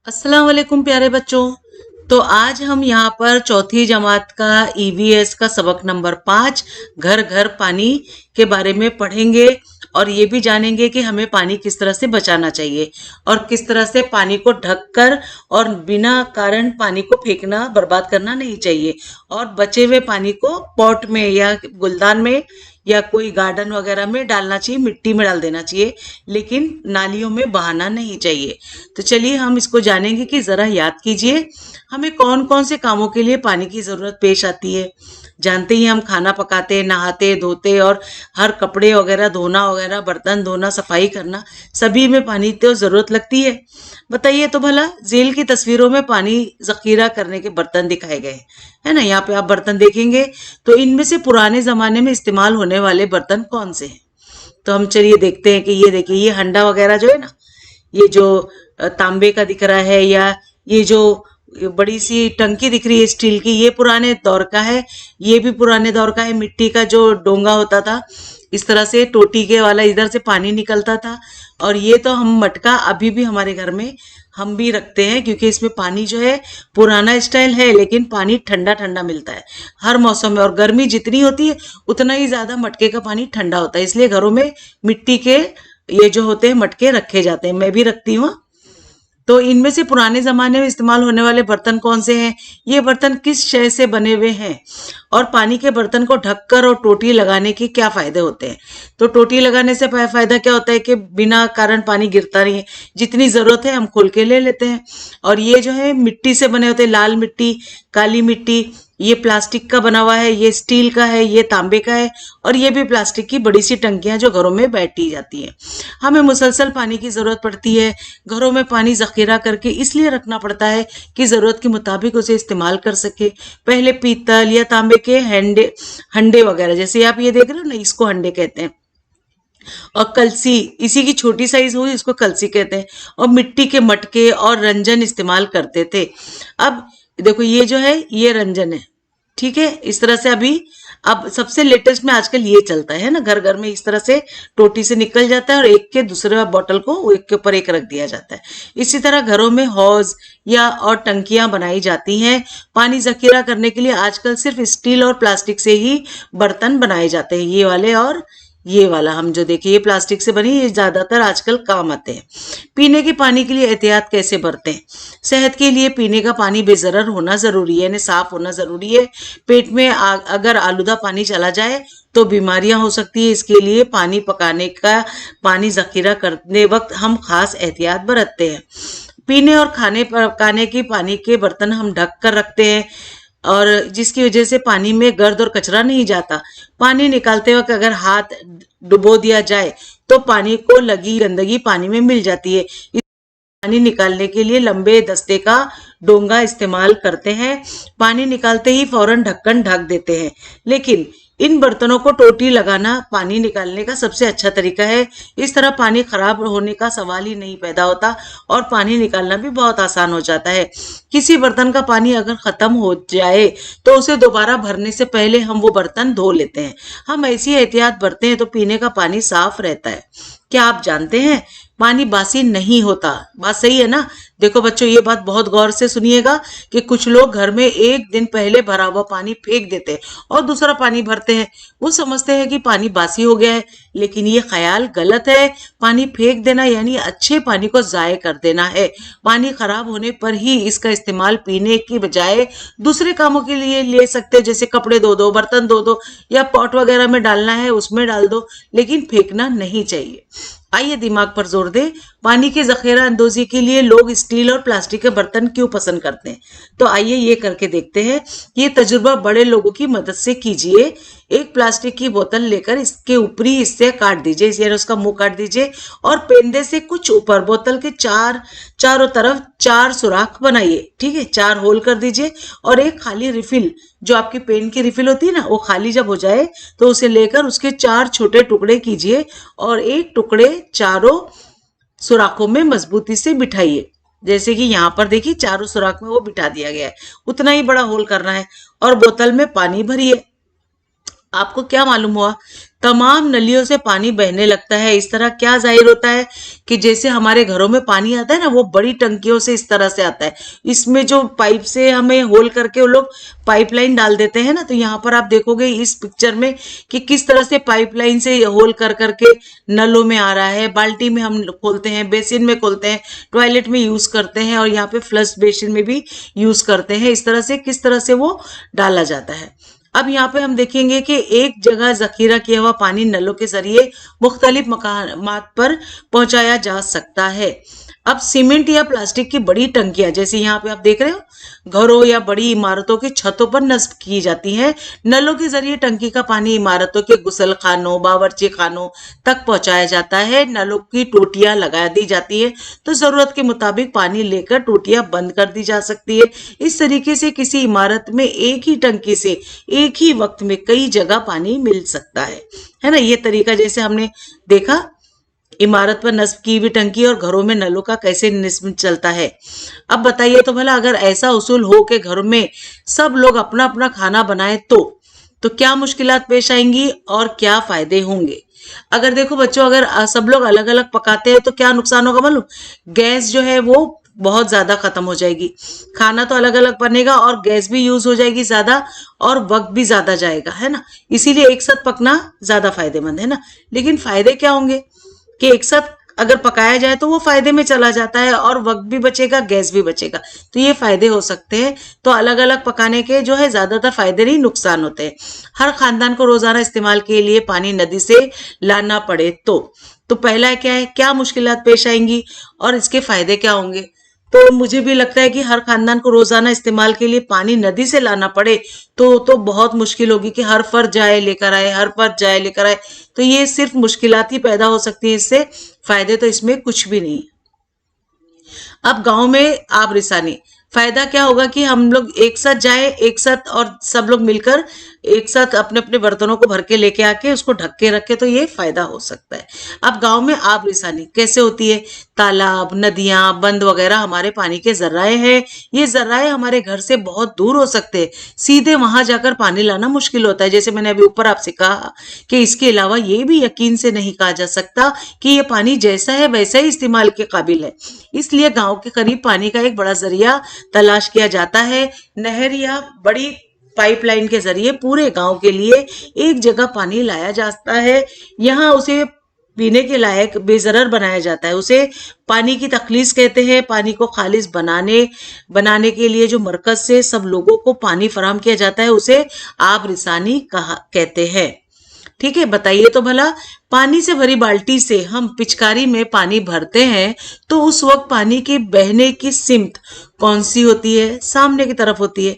अस्सलाम वालेकुम प्यारे बच्चों। तो आज हम यहाँ पर चौथी जमात का ईवीएस का सबक नंबर 5 घर घर पानी के बारे में पढ़ेंगे और ये भी जानेंगे कि हमें पानी किस तरह से बचाना चाहिए और किस तरह से पानी को ढककर और बिना कारण पानी को फेंकना बर्बाद करना नहीं चाहिए और बचे हुए पानी को पॉट में या गुलदान में या कोई गार्डन वगैरह में डालना चाहिए, मिट्टी में डाल देना चाहिए, लेकिन नालियों में बहाना नहीं चाहिए। तो चलिए हम इसको जानेंगे कि जरा याद कीजिए हमें कौन कौन से कामों के लिए पानी की जरूरत पेश आती है। जानते ही हम खाना पकाते, नहाते धोते और हर कपड़े वगैरह धोना वगैरह, बर्तन धोना, सफाई करना, सभी में पानी तो जरूरत लगती है। बताइए तो भला, जेल की तस्वीरों में पानी जखीरा करने के बर्तन दिखाए गए है ना। यहाँ पे आप बर्तन देखेंगे तो इनमें से पुराने जमाने में इस्तेमाल होने वाले बर्तन कौन से हैं। तो हम चलिए देखते हैं कि ये देखिए, ये हंडा वगैरह जो है ना, ये जो तांबे का दिख रहा है, या ये जो बड़ी सी टंकी दिख रही है स्टील की, ये पुराने दौर का है। ये भी पुराने दौर का है। मिट्टी का जो डोंगा होता था, इस तरह से टोटी के वाला इधर से पानी निकलता था। और ये तो हम मटका अभी भी हमारे घर में हम भी रखते हैं, क्योंकि इसमें पानी जो है पुराना स्टाइल है, लेकिन पानी ठंडा ठंडा मिलता है हर मौसम में। और गर्मी जितनी होती है उतना ही ज्यादा मटके का पानी ठंडा होता है, इसलिए घरों में मिट्टी के ये जो होते हैं मटके रखे जाते हैं। मैं भी रखती हूँ। तो इनमें से पुराने जमाने में इस्तेमाल होने वाले बर्तन कौन से हैं, ये बर्तन किस शय से बने हुए हैं, और पानी के बर्तन को ढककर और टोटी लगाने के क्या फायदे होते हैं। तो टोटी लगाने से फायदा क्या होता है कि बिना कारण पानी गिरता नहीं है, जितनी जरूरत है हम खोल के ले लेते हैं। और ये जो है मिट्टी से बने होते हैं, लाल मिट्टी, काली मिट्टी। ये प्लास्टिक का बना हुआ है, ये स्टील का है, ये तांबे का है, और ये भी प्लास्टिक की बड़ी सी टंकियां जो घरों में बैठी जाती हैं। हमें मुसलसल पानी की जरूरत पड़ती है। घरों में पानी जखीरा करके इसलिए रखना पड़ता है कि जरूरत के मुताबिक उसे इस्तेमाल कर सके। पहले पीतल या तांबे के हंडे वगैरह, जैसे आप ये देख रहे हो ना, इसको हंडे कहते हैं। और कलसी, इसी की छोटी साइज हुई, इसको कलसी कहते हैं। और मिट्टी के मटके और रंजन इस्तेमाल करते थे। अब देखो, ये जो है ये रंजन है, ठीक है। इस तरह से अभी अब सबसे लेटेस्ट में आजकल ये चलता है ना, घर घर में इस तरह से टोटी से निकल जाता है और एक के दूसरे बोतल को एक के ऊपर एक रख दिया जाता है। इसी तरह घरों में हौज या और टंकियां बनाई जाती हैं। पानी जखीरा करने के लिए आजकल सिर्फ स्टील और प्लास्टिक से ही बर्तन बनाए जाते हैं। ये वाले और ये वाला हम जो देखिए, ये प्लास्टिक से बनी, ये ज्यादातर आजकल काम आते हैं। पीने के पानी के लिए एहतियात कैसे बरतें। सेहत के लिए पीने का पानी बेजरर होना जरूरी है, यानी साफ होना जरूरी है। पेट में अगर आलूदा पानी चला जाए तो बीमारियां हो सकती है। इसके लिए पानी पकाने का पानी जखीरा करने वक्त हम खास एहतियात बरतते हैं। पीने और खाने पकाने की पानी के बर्तन हम ढक कर रखते हैं, और जिसकी वजह से पानी में गर्द और कचरा नहीं जाता। पानी निकालते वक्त अगर हाथ डुबो दिया जाए तो पानी को लगी गंदगी पानी में मिल जाती है। पानी निकालने के लिए लंबे दस्ते का डोंगा इस्तेमाल करते हैं। पानी निकालते ही फौरन ढक्कन ढक देते हैं। लेकिन इन बर्तनों को टोटी लगाना पानी निकालने का सबसे अच्छा तरीका है। इस तरह पानी खराब होने का सवाल ही नहीं पैदा होता और पानी निकालना भी बहुत आसान हो जाता है। किसी बर्तन का पानी अगर खत्म हो जाए तो उसे दोबारा भरने से पहले हम वो बर्तन धो लेते हैं। हम ऐसी एहतियात बरतें हैं तो पीने का पानी साफ रहता है। क्या आप जानते हैं पानी बासी नहीं होता। बात सही है ना। देखो बच्चों, ये बात बहुत गौर से सुनिएगा कि कुछ लोग घर में एक दिन पहले भरा हुआ पानी फेंक देते हैं और दूसरा पानी भरते हैं। वो समझते हैं कि पानी बासी हो गया है, लेकिन ये ख्याल गलत है। पानी फेंक देना यानी अच्छे पानी को जाय कर देना है। पानी खराब होने पर ही इसका इस्तेमाल पीने की बजाय दूसरे कामों के लिए ले सकते हैं, जैसे कपड़े धो दो, बर्तन धो दो, या पॉट वगैरह में डालना है उसमें डाल दो, लेकिन फेंकना नहीं चाहिए। आइए दिमाग पर जोर दें। पानी के जखीरा अंदोजी के लिए लोग स्टील और प्लास्टिक के बर्तन क्यों पसंद करते हैं। तो आइए ये करके देखते हैं। ये तजुर्बा बड़े लोगों की मदद से कीजिए। एक प्लास्टिक की बोतल लेकर इसके ऊपरी हिस्से काट दीजिए, यानी उसका मुंह काट दीजिए, और पेंदे से कुछ ऊपर बोतल के चारों तरफ 4 सुराख बनाइए। ठीक है, 4 होल कर दीजिए, और एक खाली रिफिल, जो आपकी पेन की रिफिल होती है ना, वो खाली जब हो जाए तो उसे लेकर उसके 4 छोटे टुकड़े कीजिए और एक टुकड़े चारों सुराखों में मजबूती से बिठाइए। जैसे कि यहाँ पर देखिए चारों सुराख में वो बिठा दिया गया है, उतना ही बड़ा होल करना है और बोतल में पानी भरिए। आपको क्या मालूम हुआ, तमाम नलियों से पानी बहने लगता है। इस तरह क्या जाहिर होता है कि जैसे हमारे घरों में पानी आता है ना, वो बड़ी टंकियों से इस तरह से आता है। इसमें जो पाइप से हमें होल करके वो लोग पाइपलाइन डाल देते हैं ना, तो यहाँ पर आप देखोगे इस पिक्चर में कि किस तरह से पाइपलाइन से होल कर करके नलों में आ रहा है। बाल्टी में हम खोलते हैं, बेसिन में खोलते हैं, टॉयलेट में यूज करते हैं और यहाँ पे फ्लश बेसिन में भी यूज करते हैं। इस तरह से किस तरह से वो डाला जाता है। अब यहाँ पे हम देखेंगे कि एक जगह जखीरा किया हुआ पानी नलों के जरिए मुख्तलिफ मकामात पर पहुंचाया जा सकता है। अब सीमेंट या प्लास्टिक की बड़ी टंकियां, जैसे यहाँ पे आप देख रहे हो, घरों या बड़ी इमारतों की छतों पर नस्ब की जाती हैं। नलों के जरिए टंकी का पानी इमारतों के गुसल खानों, बावर्ची खानों तक पहुंचाया जाता है। नलों की टोटियां लगा दी जाती है, तो जरूरत के मुताबिक पानी लेकर टोटियां बंद कर दी जा सकती है। इस तरीके से किसी इमारत में एक ही टंकी से एक ही वक्त में कई जगह पानी मिल सकता है ना। ये तरीका जैसे हमने देखा इमारत पर नस्ब की हुई टंकी और घरों में नलों का कैसे निस्ब चलता है। अब बताइए तो भला, अगर ऐसा उसूल हो कि घरों में सब लोग अपना अपना खाना बनाए तो क्या मुश्किलात पेश आएंगी और क्या फायदे होंगे। अगर देखो बच्चों, अगर सब लोग अलग अलग पकाते हैं तो क्या नुकसान होगा मालूम, गैस जो है वो बहुत ज्यादा खत्म हो जाएगी। खाना तो अलग अलग बनेगा और गैस भी यूज हो जाएगी ज्यादा और वक्त भी ज्यादा जाएगा, है ना। इसीलिए एक साथ पकना ज्यादा फायदेमंद है ना। लेकिन फायदे क्या होंगे कि एक साथ अगर पकाया जाए तो वो फायदे में चला जाता है और वक्त भी बचेगा, गैस भी बचेगा, तो ये फायदे हो सकते हैं। तो अलग अलग पकाने के जो है ज्यादातर फायदे नहीं, नुकसान होते हैं। हर खानदान को रोजाना इस्तेमाल के लिए पानी नदी से लाना पड़े तो पहला क्या है, क्या मुश्किलात पेश आएंगी और इसके फायदे क्या होंगे। तो मुझे भी लगता है कि हर खानदान को रोजाना इस्तेमाल के लिए पानी नदी से लाना पड़े तो बहुत मुश्किल होगी कि हर फर्द जाए लेकर आए, हर फर्द जाए लेकर आए, तो ये सिर्फ मुश्किलात ही पैदा हो सकती है। इससे फायदे तो इसमें कुछ भी नहीं। अब गांव में आब रिसानी, फायदा क्या होगा कि हम लोग एक साथ जाए, एक साथ और सब लोग मिलकर एक साथ अपने अपने बर्तनों को भर के लेके आके उसको ढक के रखे, तो ये फायदा हो सकता है। अब गांव में आब रिसानी कैसे होती है, तालाब, नदियां, बंद वगैरह हमारे पानी के जराए हैं। ये जराए हमारे घर से बहुत दूर हो सकते हैं, सीधे वहां जाकर पानी लाना मुश्किल होता है। जैसे मैंने अभी ऊपर आपसे कहा कि इसके अलावा ये भी यकीन से नहीं कहा जा सकता कि ये पानी जैसा है वैसा ही इस्तेमाल के काबिल है। इसलिए गांव के करीब पानी का एक बड़ा जरिया तलाश किया जाता है। नहर या बड़ी पाइपलाइन के जरिए पूरे गांव के लिए एक जगह पानी लाया जाता है। यहाँ उसे पीने के लायक बेजरर बनाया जाता है। उसे पानी की तखलीस कहते हैं। पानी को खालिस बनाने के लिए जो मरकज से सब लोगों को पानी फराहम किया जाता है उसे आब रिसानी कहते हैं। ठीक है, बताइए तो भला, पानी से भरी बाल्टी से हम पिचकारी में पानी भरते हैं तो उस वक्त पानी के बहने की सिमत कौन सी होती है, सामने की तरफ होती है।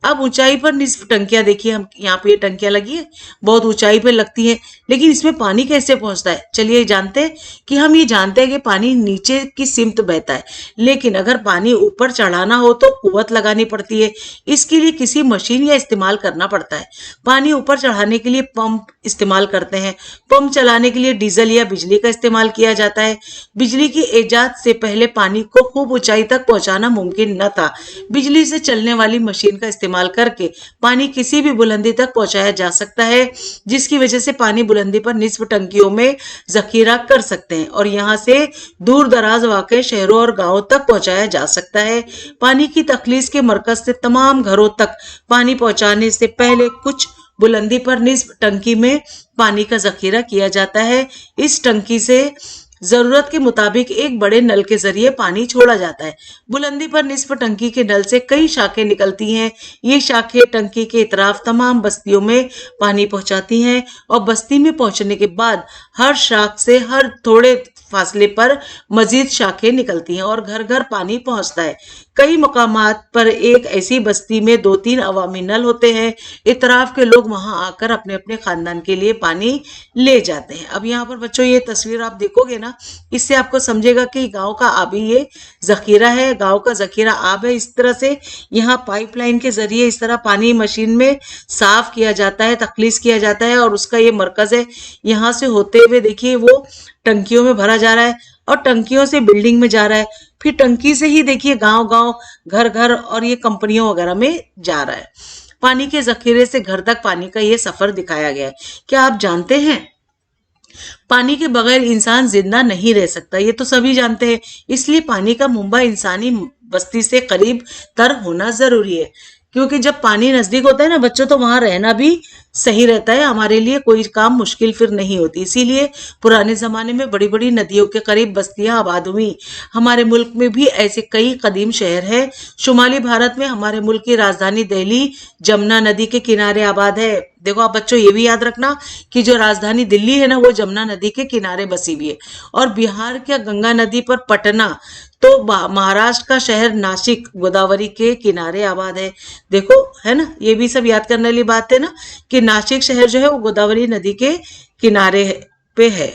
अब ऊंचाई पर निस्फ टंकियां देखिए, हम यहाँ पे ये टंकियां लगी है, बहुत ऊंचाई पे लगती है, लेकिन इसमें पानी कैसे पहुंचता है, चलिए जानते हैं कि हम ये जानते हैं कि पानी नीचे की सिमत बहता है, लेकिन अगर पानी ऊपर चढ़ाना हो तो कुव्वत लगानी पड़ती है। इसके लिए किसी मशीन या इस्तेमाल करना पड़ता है। पानी ऊपर चढ़ाने के लिए पंप इस्तेमाल करते हैं। पंप चलाने के लिए डीजल या बिजली का इस्तेमाल किया जाता है। बिजली की इजाद से पहले पानी को खूब ऊंचाई तक पहुंचाना मुमकिन न था। बिजली से चलने वाली मशीन का इस्तेमाल करके पानी किसी भी बुलंदी तक पहुंचाया जा सकता है, जिसकी वजह से पानी बुलंदी पर निस्फ टंकियों में जखीरा कर सकते हैं और यहां से दूर दराज वाक़ शहरों और गांवों तक पहुंचाया जा सकता है। पानी की तखलीस के मरकज से तमाम घरों तक पानी पहुंचाने से पहले कुछ बुलंदी पर निस्फ टंकी में पानी का जखीरा किया जाता है। इस टंकी से जरूरत के मुताबिक एक बड़े नल के जरिए पानी छोड़ा जाता है। बुलंदी पर निस्फ टंकी के नल से कई शाखें निकलती हैं। ये शाखें टंकी के इतराफ तमाम बस्तियों में पानी पहुंचाती हैं और बस्ती में पहुंचने के बाद हर शाख से हर थोड़े फासले पर मजीद शाखें निकलती हैं और घर घर पानी पहुंचता है। कई मकामात पर एक ऐसी बस्ती में 2-3 अवामी नल होते हैं। इतराफ के लोग वहां आकर अपने अपने खानदान के लिए पानी ले जाते हैं। अब यहाँ पर बच्चों ये तस्वीर आप देखोगे ना, इससे आपको समझेगा कि गांव का आबी ये जखीरा है, गांव का जखीरा आब है। इस तरह से यहाँ पाइपलाइन के जरिए इस तरह पानी मशीन में साफ किया जाता है, तखलीस किया जाता है और उसका ये मरकज है। यहाँ से होते हुए देखिए वो टंकियों में भरा जा रहा है। और टंकियों से बिल्डिंग में जा रहा है, फिर टंकी से ही देखिए गांव गांव, घर घर और ये कंपनियों वगैरह में जा रहा है। पानी के जखीरे से घर तक पानी का ये सफर दिखाया गया है। क्या आप जानते हैं पानी के बगैर इंसान जिंदा नहीं रह सकता? ये तो सभी जानते हैं। इसलिए पानी का मुंबा इंसानी बस्ती से करीब तर होना जरूरी है, क्योंकि जब पानी नजदीक होता है ना बच्चों, तो वहां रहना भी सही रहता है, हमारे लिए कोई काम मुश्किल फिर नहीं होती। इसीलिए पुराने जमाने में बड़ी बड़ी नदियों के करीब बस्तियां आबाद हुई। हमारे मुल्क में भी ऐसे कई कदीम शहर है। शुमाली भारत में हमारे मुल्क की राजधानी दिल्ली जमुना नदी के किनारे आबाद है। देखो आप बच्चों, ये भी याद रखना कि जो राजधानी दिल्ली है ना, वो जमुना नदी के किनारे बसी हुई है। और बिहार के गंगा नदी पर पटना, तो महाराष्ट्र का शहर नासिक गोदावरी के किनारे आबाद है। देखो है ना, ये भी सब याद करने वाली बात है ना, कि नासिक शहर जो है वो गोदावरी नदी के किनारे पे है।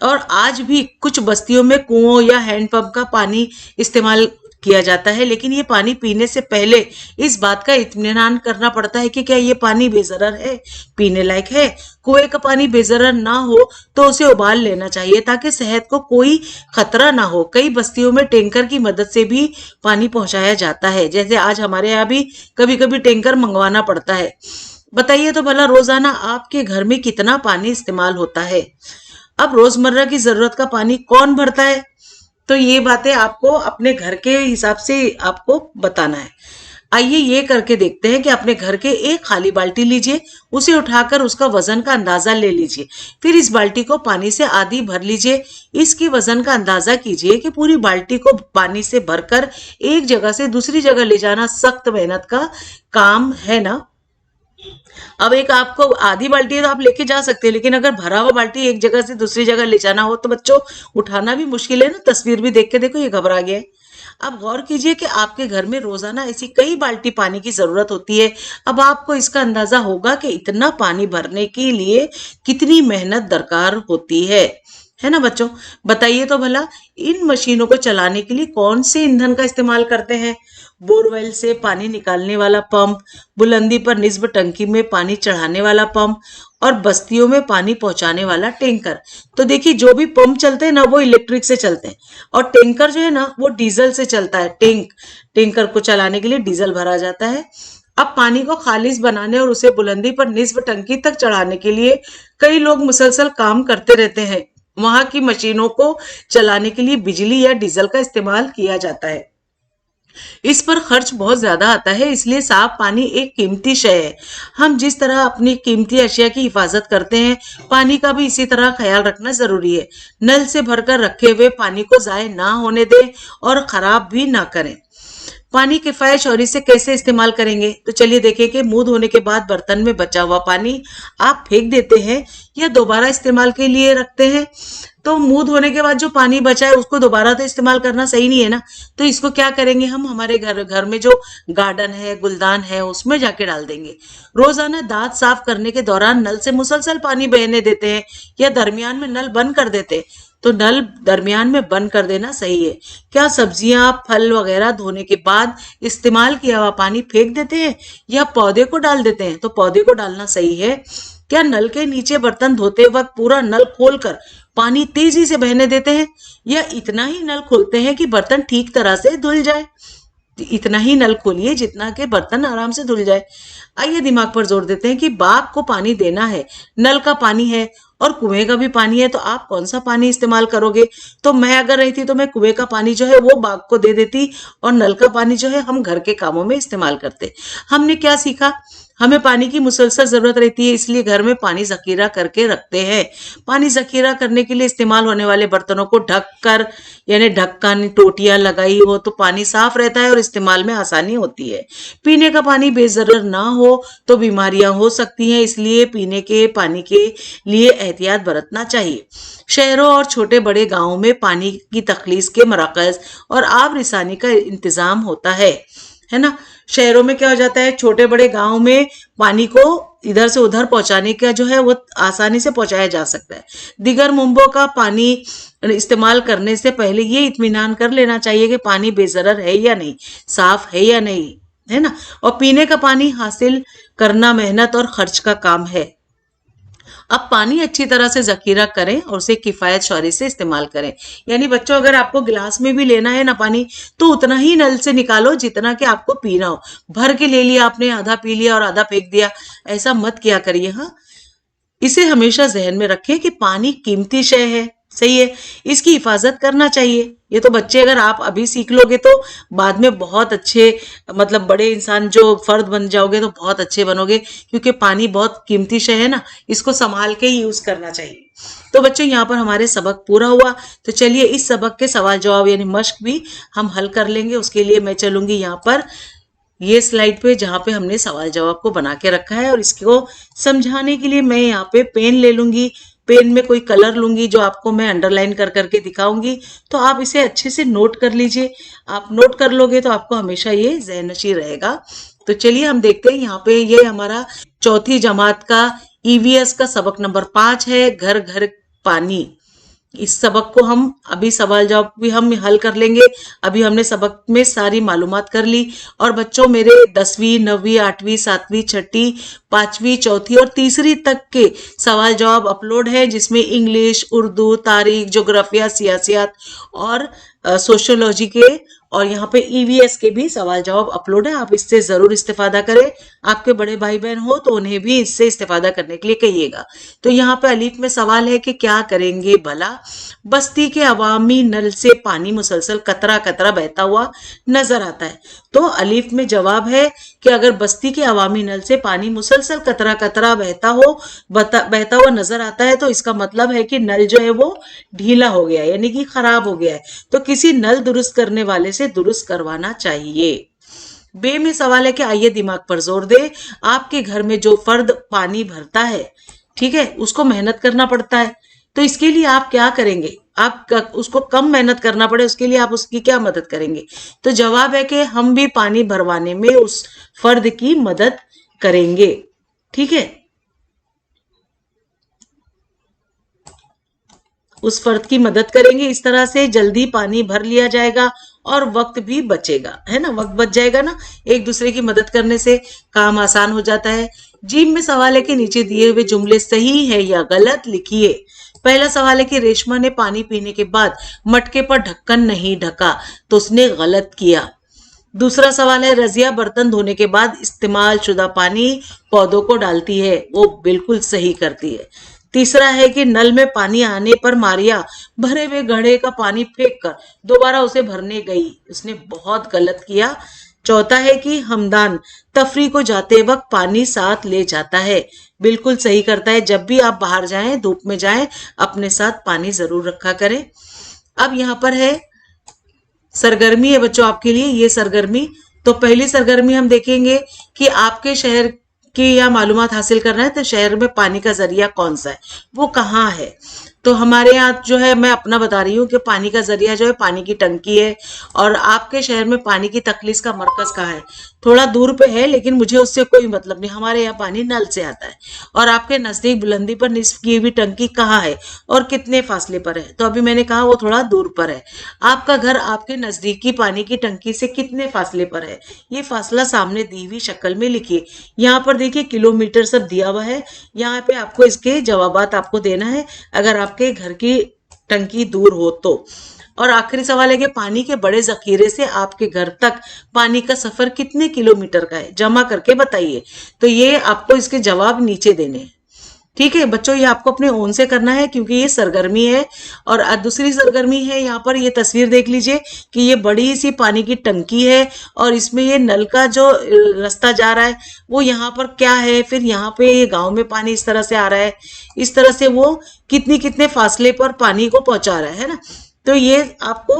और आज भी कुछ बस्तियों में कुओं या हैंडपंप का पानी इस्तेमाल किया जाता है, लेकिन ये पानी पीने से पहले इस बात का इत्मीनान करना पड़ता है कि क्या ये पानी बेजरर है, पीने लायक है। कुएं का पानी बेजरर ना हो तो उसे उबाल लेना चाहिए, ताकि सेहत को कोई खतरा ना हो। कई बस्तियों में टैंकर की मदद से भी पानी पहुंचाया जाता है, जैसे आज हमारे यहाँ भी कभी कभी टैंकर मंगवाना पड़ता है। बताइए तो भला रोजाना आपके घर में कितना पानी इस्तेमाल होता है? अब रोजमर्रा की जरूरत का पानी कौन भरता है? तो ये बातें आपको अपने घर के हिसाब से आपको बताना है। आइए ये करके देखते हैं कि अपने घर के एक खाली बाल्टी लीजिए, उसे उठाकर उसका वजन का अंदाजा ले लीजिए। फिर इस बाल्टी को पानी से आधी भर लीजिए। इसकी वजन का अंदाजा कीजिए कि पूरी बाल्टी को पानी से भरकर एक जगह से दूसरी जगह ले जाना सख्त मेहनत का काम है ना। अब एक आपको आधी बाल्टी है तो आप लेके जा सकते हैं, लेकिन अगर भरा हुआ बाल्टी एक जगह से दूसरी जगह ले जाना हो तो बच्चों उठाना भी मुश्किल है ना। तस्वीर भी देख के देखो, ये घबरा गया है। अब गौर कीजिए कि आपके घर में रोजाना ऐसी कई बाल्टी पानी की जरूरत होती है। अब आपको इसका अंदाजा होगा कि इतना पानी भरने के लिए कितनी मेहनत दरकार होती है ना बच्चों। बताइए तो भला इन मशीनों को चलाने के लिए कौन से ईंधन का इस्तेमाल करते हैं? बोरवेल से पानी निकालने वाला पंप, बुलंदी पर निस्ब टंकी में पानी चढ़ाने वाला पंप, और बस्तियों में पानी पहुंचाने वाला टैंकर। तो देखिए, जो भी पंप चलते हैं ना वो इलेक्ट्रिक से चलते हैं, और टैंकर जो है ना वो डीजल से चलता है। टैंकर को चलाने के लिए डीजल भरा जाता है। अब पानी को खालिश बनाने और उसे बुलंदी पर निस्ब टंकी तक चढ़ाने के लिए कई लोग मुसलसल काम करते रहते हैं। वहां की मशीनों को चलाने के लिए बिजली या डीजल का इस्तेमाल किया जाता है। इस पर खर्च बहुत ज्यादा आता है, इसलिए साफ पानी एक कीमती शय है। हम जिस तरह अपनी कीमती अशिया की हिफाजत करते हैं, पानी का भी इसी तरह ख्याल रखना जरूरी है। नल से भरकर रखे हुए पानी को जाया ना होने दें और खराब भी ना करें। पानी किफायत शौरी से कैसे इस्तेमाल करेंगे? तो चलिए देखें कि मुंह धोने के बाद बर्तन में बचा हुआ पानी आप फेंक देते हैं या दोबारा इस्तेमाल के लिए रखते हैं। तो मुंह धोने के बाद जो पानी बचा है उसको दोबारा तो इस्तेमाल करना सही नहीं है ना। तो इसको क्या करेंगे, हम हमारे घर में जो गार्डन है, गुलदान है, उसमें जाके डाल देंगे। रोजाना दांत साफ करने के दौरान नल से मुसलसल पानी बहने देते हैं या दरमियान में नल बंद कर देते हैं, तो नल दरमियान में बंद कर देना सही है। क्या सब्जियां, फल वगैरह धोने के बाद इस्तेमाल किया हुआ पानी फेंक देते हैं या पौधे को डाल देते हैं? तो पौधे को डालना सही है। क्या नल के नीचे बर्तन धोते वक्त पूरा नल खोलकर पानी तेजी से बहने देते हैं, या इतना ही नल खोलते हैं कि बर्तन ठीक तरह से धुल जाए? इतना ही नल खोलिए जितना के बर्तन आराम से धुल जाए। आइए दिमाग पर जोर देते हैं कि बाग को पानी देना है, नल का पानी है और कुएं का भी पानी है, तो आप कौन सा पानी इस्तेमाल करोगे? तो मैं अगर रहती तो मैं कुएं का पानी जो है वो बाग को दे देती, और नल का पानी जो है हम घर के कामों में इस्तेमाल करते। हमने क्या सीखा? हमें पानी की मुसलसल जरूरत रहती है, इसलिए घर में पानी जखीरा करके रखते हैं। पानी जखीरा करने के लिए इस्तेमाल होने वाले बर्तनों को ढक कर, यानी ढक्कन, टोटियां लगाई हो तो पानी साफ रहता है और इस्तेमाल में आसानी होती है। पीने का पानी बेजरर ना हो तो बीमारियां हो सकती हैं, इसलिए पीने के पानी के लिए एहतियात बरतना चाहिए। शहरों और छोटे बड़े गांवों में पानी की तखलीस के मराकज और आब रिसानी का इंतजाम होता है ना। शहरों में क्या हो जाता है, छोटे बड़े गांव में पानी को इधर से उधर पहुंचाने का जो है वो आसानी से पहुंचाया जा सकता है। दिगर मुंबों का पानी इस्तेमाल करने से पहले ये इत्मीनान कर लेना चाहिए कि पानी बेजरर है या नहीं, साफ है या नहीं, है ना। और पीने का पानी हासिल करना मेहनत और खर्च का काम है। अब पानी अच्छी तरह से जखीरा करें और उसे किफायत शौरी से इस्तेमाल करें। यानी बच्चों, अगर आपको गिलास में भी लेना है ना पानी, तो उतना ही नल से निकालो जितना कि आपको पीना हो। भर के ले लिया आपने, आधा पी लिया और आधा फेंक दिया, ऐसा मत किया करिए। हाँ, इसे हमेशा जहन में रखें कि पानी कीमती शय है, सही है, इसकी हिफाजत करना चाहिए। ये तो बच्चे, अगर आप अभी सीख लोगे तो बाद में बहुत अच्छे, मतलब बड़े इंसान जो फर्द बन जाओगे तो बहुत अच्छे बनोगे, क्योंकि पानी बहुत कीमती शय है ना, इसको संभाल के ही यूज करना चाहिए। तो बच्चों, यहाँ पर हमारे सबक पूरा हुआ। तो चलिए इस सबक के सवाल जवाब यानी मश्क भी हम हल कर लेंगे। उसके लिए मैं चलूंगी यहाँ पर ये स्लाइड पे, जहाँ पे हमने सवाल जवाब को बना के रखा है, और इसको समझाने के लिए मैं यहाँ पे पेन ले लूंगी। पेन में कोई कलर लूंगी जो आपको मैं अंडरलाइन कर करके दिखाऊंगी, तो आप इसे अच्छे से नोट कर लीजिए। आप नोट कर लोगे तो आपको हमेशा ये ज़हननशी रहेगा। तो चलिए हम देखते हैं। यहाँ पे ये हमारा चौथी जमात का ईवीएस का सबक नंबर 5 है, घर घर पानी। इस सबक को हम अभी सवाल जवाब भी हम हल कर लेंगे। अभी हमने सबक में सारी मालूमात कर ली। और बच्चों, मेरे 10वीं 9वीं 8वीं 7वीं 6ठी 5वीं 4थी और तीसरी तक के सवाल जवाब अपलोड है, जिसमें इंग्लिश, उर्दू, तारीख, ज्योग्राफिया, सियासियात और सोशियोलॉजी के, और यहाँ पे ईवीएस के भी सवाल जवाब अपलोड है। आप इससे जरूर इस्तेफादा करें। आपके बड़े भाई बहन हो तो उन्हें भी इससे इस्तेफादा करने के लिए कहिएगा। तो यहाँ पे अलीफ में सवाल है कि क्या करेंगे भला बस्ती के अवामी नल से पानी मुसलसल कतरा कतरा बहता हुआ नजर आता है। तो अलीफ में जवाब है कि अगर बस्ती के अवामी नल से पानी मुसलसल कतरा कतरा बहता हुआ नजर आता है, तो इसका मतलब है कि नल जो है वो ढीला हो गया है, यानी कि खराब हो गया है। तो किसी नल दुरुस्त करने वाले से दुरुस्त करवाना चाहिए। बे में सवाल है कि आइए दिमाग पर जोर दे। आपके घर में जो फर्द पानी भरता है, ठीक है, उसको मेहनत करना पड़ता है। तो इसके लिए आप क्या करेंगे? आप उसको कम मेहनत करना पड़े, उसके लिए आप उसकी क्या मदद करेंगे? तो जवाब है कि हम भी पानी भरवाने में उस फर्द की मदद करेंगे। ठीक है, उस फर्द की मदद करेंगे। इस तरह से जल्दी पानी भर लिया जाएगा और वक्त भी बचेगा, है ना, वक्त बच जाएगा ना। एक दूसरे की मदद करने से काम आसान हो जाता है। जीम में सवाल है कि नीचे दिए हुए जुमले सही है या गलत, लिखिए। पहला सवाल है कि रेशमा ने पानी पीने के बाद मटके पर ढक्कन नहीं ढका, तो उसने गलत किया। दूसरा सवाल है, रजिया बर्तन धोने के बाद इस्तेमाल शुदा पानी पौधों को डालती है, वो बिल्कुल सही करती है। तीसरा है कि नल में पानी आने पर मारिया भरे हुए घड़े का पानी फेंक कर दोबारा उसे भरने गई, उसने बहुत गलत किया। चौथा है कि हमदान तफरी को जाते वक्त पानी साथ ले जाता है, बिल्कुल सही करता है। जब भी आप बाहर जाएं, धूप में जाएं, अपने साथ पानी जरूर रखा करें। अब यहाँ पर है सरगर्मी है बच्चों आपके लिए, ये सरगर्मी। तो पहली सरगर्मी हम देखेंगे कि आपके शहर की या मालूमात हासिल करना है तो शहर में पानी का जरिया कौन सा है, वो कहाँ है। तो हमारे यहाँ जो है, मैं अपना बता रही हूँ कि पानी का जरिया जो है पानी की टंकी है। और आपके शहर में पानी की तखलीस का मरकज कहाँ है? थोड़ा दूर पे है, लेकिन मुझे उससे कोई मतलब नहीं, हमारे यहाँ पानी नल से आता है। और आपके नजदीक बुलंदी पर निस्फ की हुई टंकी कहाँ है और कितने फासले पर है? तो अभी मैंने कहा वो थोड़ा दूर पर है। आपका घर आपके नजदीकी पानी की टंकी से कितने फासले पर है? ये फासला सामने दी हुई शक्ल में लिखिए। यहाँ पर देखिए किलोमीटर सब दिया हुआ है, यहाँ पे आपको इसके जवाबात आपको देना है अगर आपके घर की टंकी दूर हो तो। और आखिरी सवाल है कि पानी के बड़े जखीरे से आपके घर तक पानी का सफर कितने किलोमीटर का है, जमा करके बताइए। तो ये आपको इसके जवाब नीचे देने हैं। ठीक है बच्चों, ये आपको अपने ओन से करना है क्योंकि ये सरगर्मी है। और दूसरी सरगर्मी है, यहाँ पर ये तस्वीर देख लीजिए कि ये बड़ी सी पानी की टंकी है और इसमें ये नल का जो रास्ता जा रहा है वो यहाँ पर क्या है, फिर यहाँ पे ये गांव में पानी इस तरह से आ रहा है, इस तरह से वो कितने फासले पर पानी को पहुंचा रहा है ना। तो ये आपको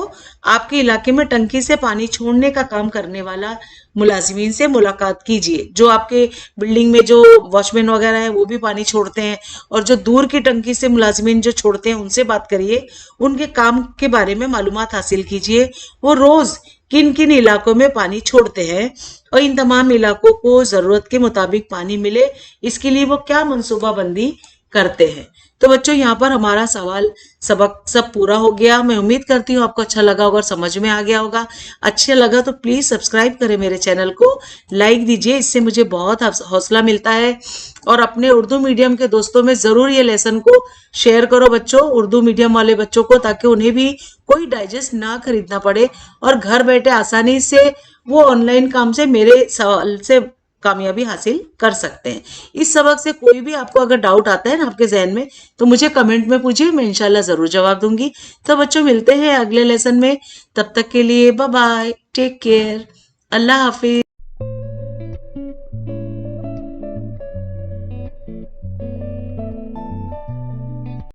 आपके इलाके में टंकी से पानी छोड़ने का काम करने वाला मुलाजिमीन से मुलाकात कीजिए। जो आपके बिल्डिंग में जो वॉचमैन वगैरह है वो भी पानी छोड़ते हैं, और जो दूर की टंकी से मुलाजिमीन जो छोड़ते हैं उनसे बात करिए, उनके काम के बारे में मालूमात हासिल कीजिए। वो रोज किन किन इलाकों में पानी छोड़ते हैं और इन तमाम इलाकों को जरूरत के मुताबिक पानी मिले, इसके लिए वो क्या मनसूबाबंदी करते हैं। तो बच्चों यहाँ पर हमारा सवाल सबक सब पूरा हो गया। मैं उम्मीद करती हूँ आपको अच्छा लगा होगा और समझ में आ गया होगा। अच्छा लगा तो प्लीज सब्सक्राइब करें मेरे चैनल को, लाइक दीजिए, इससे मुझे बहुत हौसला मिलता है। और अपने उर्दू मीडियम के दोस्तों में जरूर ये लेसन को शेयर करो बच्चों, उर्दू मीडियम वाले बच्चों को, ताकि उन्हें भी कोई डाइजेस्ट ना खरीदना पड़े और घर बैठे आसानी से वो ऑनलाइन काम से मेरे सवाल से कामयाबी हासिल कर सकते हैं। इस सबक से कोई भी आपको अगर डाउट आता है ना आपके जहन में, तो मुझे कमेंट में पूछिए, मैं इंशाल्लाह जरूर जवाब दूंगी। तो बच्चों मिलते हैं अगले लेसन में, तब तक के लिए बाय बाय, टेक केयर, अल्लाह हाफिज।